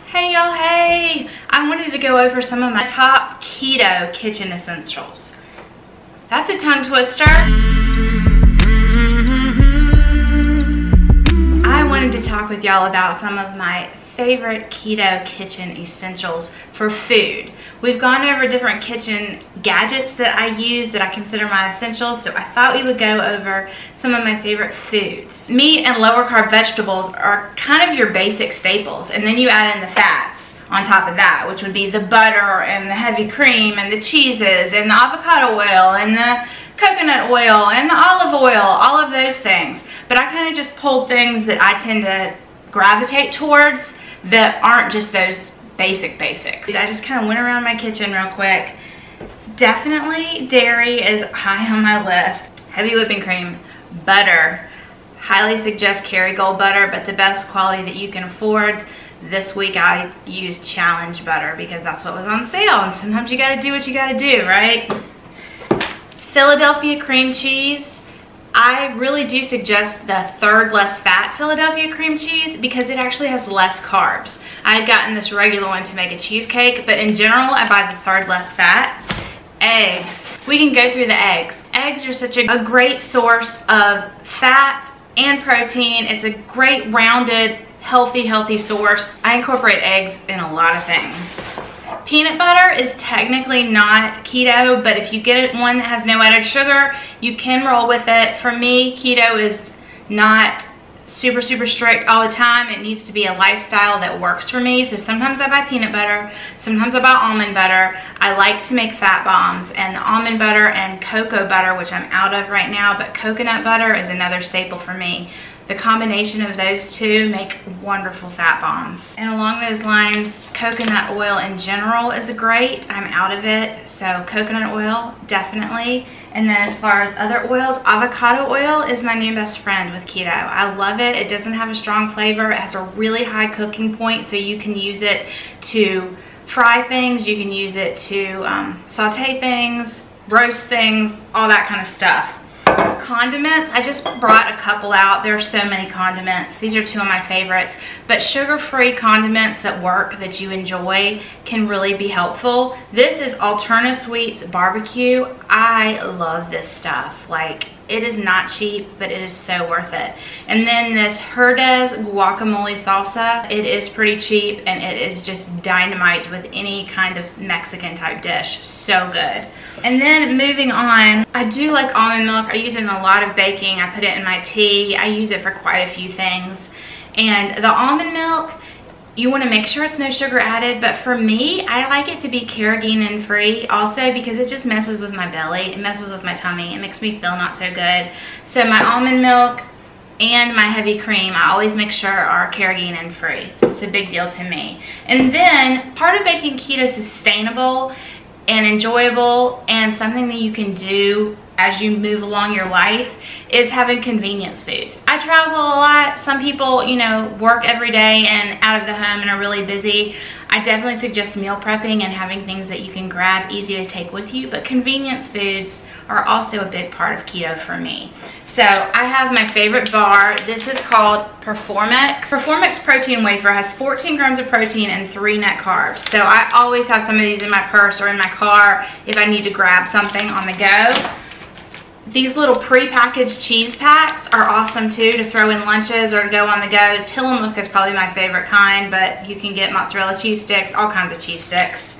Hey y'all, hey! I wanted to go over some of my top keto kitchen essentials. That's a tongue twister. I wanted to talk with y'all about some of my favorite keto kitchen essentials for food. We've gone over different kitchen gadgets that I use that I consider my essentials, so I thought we would go over some of my favorite foods. Meat and lower carb vegetables are kind of your basic staples, and then you add in the fats on top of that, which would be the butter and the heavy cream and the cheeses and the avocado oil and the coconut oil and the olive oil, all of those things. But I kind of just pulled things that I tend to gravitate towards that aren't just those basics. I just kind of went around my kitchen real quick. Definitely dairy is high on my list. Heavy whipping cream, butter. Highly suggest Kerrygold butter, but the best quality that you can afford. This week I used Challenge butter because that's what was on sale, and sometimes you gotta do what you gotta do, right? Philadelphia cream cheese. I really do suggest the third less fat Philadelphia cream cheese because it actually has less carbs. I had gotten this regular one to make a cheesecake, but in general I buy the third less fat. Eggs. We can go through the eggs. Eggs are such a great source of fats and protein. It's a great rounded, healthy source. I incorporate eggs in a lot of things. Peanut butter is technically not keto, but if you get one that has no added sugar, you can roll with it. For me, keto is not super strict all the time. It needs to be a lifestyle that works for me. So sometimes I buy peanut butter, sometimes I buy almond butter. I like to make fat bombs, and almond butter and cocoa butter, which I'm out of right now, but coconut butter is another staple for me. The combination of those two make wonderful fat bombs. And along those lines, coconut oil in general is great. I'm out of it, so coconut oil, definitely. And then as far as other oils, avocado oil is my new best friend with keto. I love it. It doesn't have a strong flavor. It has a really high cooking point, so you can use it to fry things. You can use it to saute things, roast things, all that kind of stuff. Condiments, I just brought a couple out. There are so many condiments. These are two of my favorites, but sugar-free condiments that work, that you enjoy, can really be helpful. This is Alterna Sweets Barbecue. I love this stuff. Like, it is not cheap, but it is so worth it. And then this Herdez guacamole salsa. It is pretty cheap, and it is just dynamite with any kind of Mexican type dish. So good. And then moving on, I do like almond milk. I use it in a lot of baking. I put it in my tea. I use it for quite a few things. And the almond milk, you want to make sure it's no sugar added, but for me, I like it to be carrageenan free also because it just messes with my belly. It messes with my tummy. It makes me feel not so good. So my almond milk and my heavy cream, I always make sure are carrageenan free. It's a big deal to me. And then part of making keto sustainable and enjoyable and something that you can do as you move along your life is having convenience foods. I travel a lot. Some people, you know, work every day and out of the home and are really busy. I definitely suggest meal prepping and having things that you can grab easy to take with you, but convenience foods are also a big part of keto for me. So I have my favorite bar. This is called Performix. Performix protein wafer has 14 grams of protein and 3 net carbs. So I always have some of these in my purse or in my car if I need to grab something on the go. These little pre-packaged cheese packs are awesome too to throw in lunches or to go on the go. Tillamook is probably my favorite kind, but you can get mozzarella cheese sticks, all kinds of cheese sticks.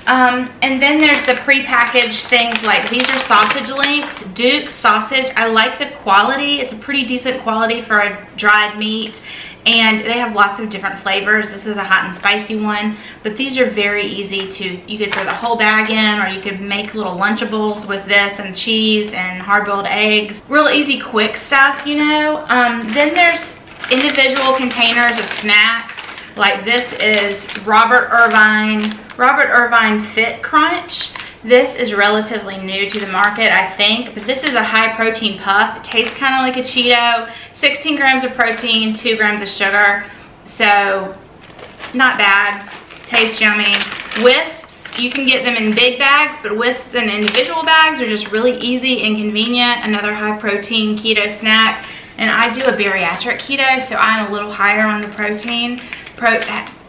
And then there's the pre-packaged things like these are sausage links, Duke's sausage. I like the quality. It's a pretty decent quality for a dried meat, and they have lots of different flavors. This is a hot and spicy one, but these are very easy to, you could throw the whole bag in, or you could make little Lunchables with this and cheese and hard-boiled eggs. Real easy, quick stuff, you know. Then there's individual containers of snacks. Like this is Robert Irvine Fit Crunch. This is relatively new to the market, I think, but this is a high protein puff. It tastes kind of like a Cheeto. 16 grams of protein, 2 grams of sugar. So not bad, tastes yummy. Wisps, you can get them in big bags, but wisps in individual bags are just really easy and convenient. Another high protein keto snack. And I do a bariatric keto, so I'm a little higher on the protein.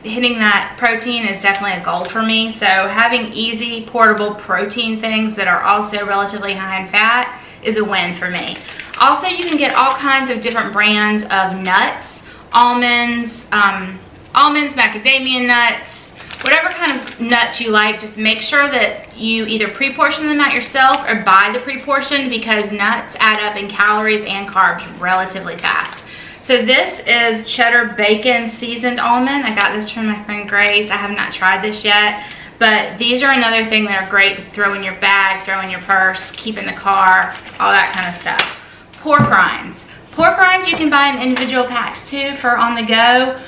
hitting that protein is definitely a goal for me. So having easy, portable protein things that are also relatively high in fat is a win for me. Also, you can get all kinds of different brands of nuts, almonds, macadamia nuts, whatever kind of nuts you like. Just make sure that you either pre-portion them out yourself or buy the pre-portion, because nuts add up in calories and carbs relatively fast. So this is cheddar bacon seasoned almond. I got this from my friend Grace. I have not tried this yet, but these are another thing that are great to throw in your bag, throw in your purse, keep in the car, all that kind of stuff. Pork rinds. Pork rinds you can buy in individual packs too for on the go.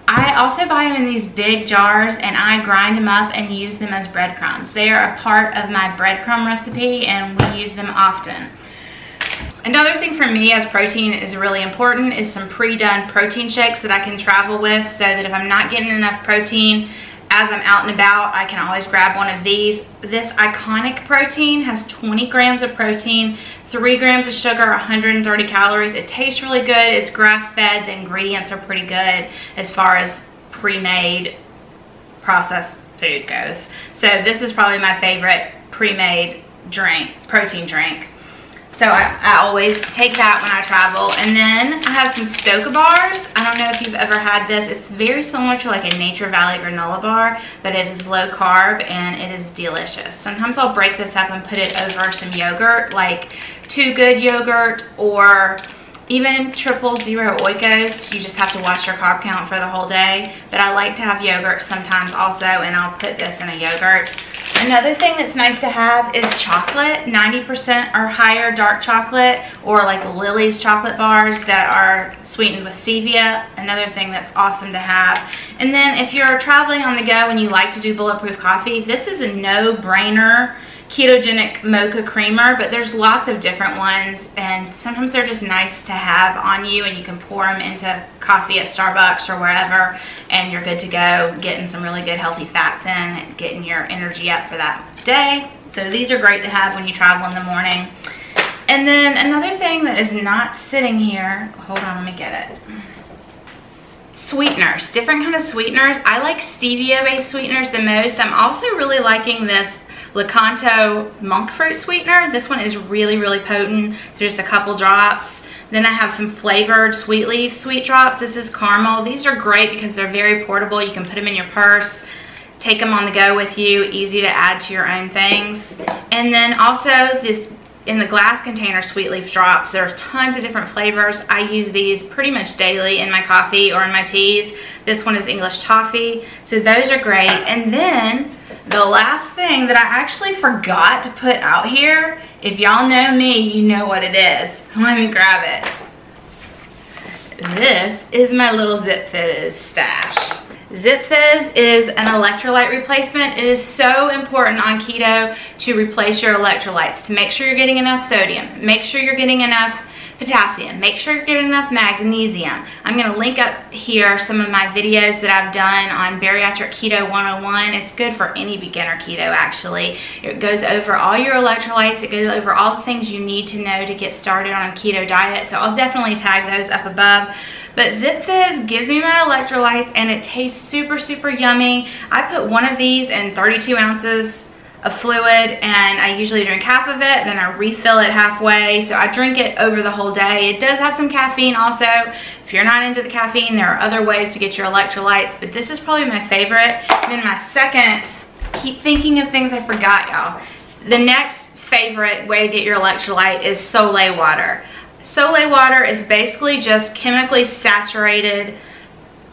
I also buy them in these big jars, and I grind them up and use them as breadcrumbs. They are a part of my breadcrumb recipe, and we use them often. Another thing for me as protein is really important is some pre-done protein shakes that I can travel with, so that if I'm not getting enough protein as I'm out and about, I can always grab one of these. This Iconic protein has 20 grams of protein, 3 grams of sugar, 130 calories. It tastes really good. It's grass-fed. The ingredients are pretty good as far as pre-made processed food goes. So this is probably my favorite pre-made protein drink. So I always take that when I travel. And then I have some Stoka bars. I don't know if you've ever had this. It's very similar to like a Nature Valley granola bar, but it is low carb and it is delicious. Sometimes I'll break this up and put it over some yogurt, like Too Good yogurt or even 000 Oikos. You just have to watch your carb count for the whole day. But I like to have yogurt sometimes also, and I'll put this in a yogurt. Another thing that's nice to have is chocolate, 90% or higher dark chocolate, or like Lily's chocolate bars that are sweetened with stevia. Another thing that's awesome to have. And then if you're traveling on the go and you like to do bulletproof coffee, this is a no-brainer ketogenic mocha creamer, but there's lots of different ones, and sometimes they're just nice to have on you, and you can pour them into coffee at Starbucks or wherever, and you're good to go, getting some really good healthy fats in and getting your energy up for that day. So these are great to have when you travel in the morning. And then another thing that is not sitting here, hold on, let me get it. Sweeteners, different kind of sweeteners. I like stevia-based sweeteners the most. I'm also really liking this Lakanto monk fruit sweetener. This one is really, really potent. So just a couple drops. Then I have some flavored sweet leaf sweet drops. This is caramel. These are great because they're very portable. You can put them in your purse, take them on the go with you, easy to add to your own things. And then also this in the glass container sweet leaf drops. There are tons of different flavors. I use these pretty much daily in my coffee or in my teas. This one is English toffee. So those are great. And then the last thing that I actually forgot to put out here, if y'all know me, you know what it is. Let me grab it. This is my little Zip Fizz stash. Zip Fizz is an electrolyte replacement. It is so important on keto to replace your electrolytes, to make sure you're getting enough sodium, make sure you're getting enough potassium, make sure you're getting enough magnesium. I'm going to link up here some of my videos that I've done on Bariatric Keto 101. It's good for any beginner keto actually. It goes over all your electrolytes, it goes over all the things you need to know to get started on a keto diet. So I'll definitely tag those up above. But Zip Fizz gives me my electrolytes and it tastes super, super yummy. I put one of these in 32 ounces of fluid, and I usually drink half of it, then I refill it halfway. So I drink it over the whole day. It does have some caffeine also. If you're not into the caffeine, there are other ways to get your electrolytes, but this is probably my favorite. And then my second, keep thinking of things I forgot, y'all. The next favorite way to get your electrolyte is Soleil water. Soleil water is basically just chemically saturated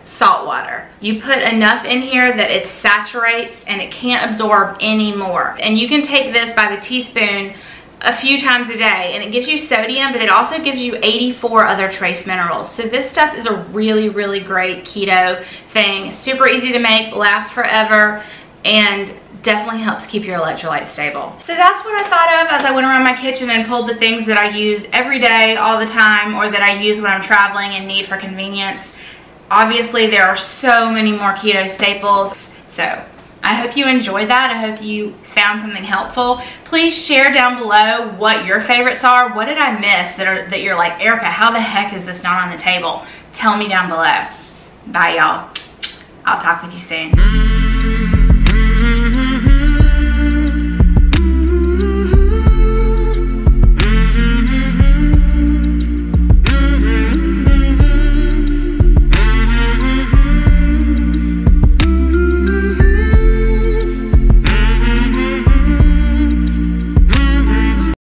salt water. You put enough in here that it saturates and it can't absorb any more. And you can take this by the teaspoon a few times a day, and it gives you sodium, but it also gives you 84 other trace minerals. So this stuff is a really, really great keto thing. Super easy to make, lasts forever, and definitely helps keep your electrolytes stable. So that's what I thought of as I went around my kitchen and pulled the things that I use every day, all the time, or that I use when I'm traveling and need for convenience. Obviously, there are so many more keto staples. So I hope you enjoyed that. I hope you found something helpful. Please share down below what your favorites are. What did I miss that you're like, Erica, how the heck is this not on the table? Tell me down below. Bye, y'all. I'll talk with you soon.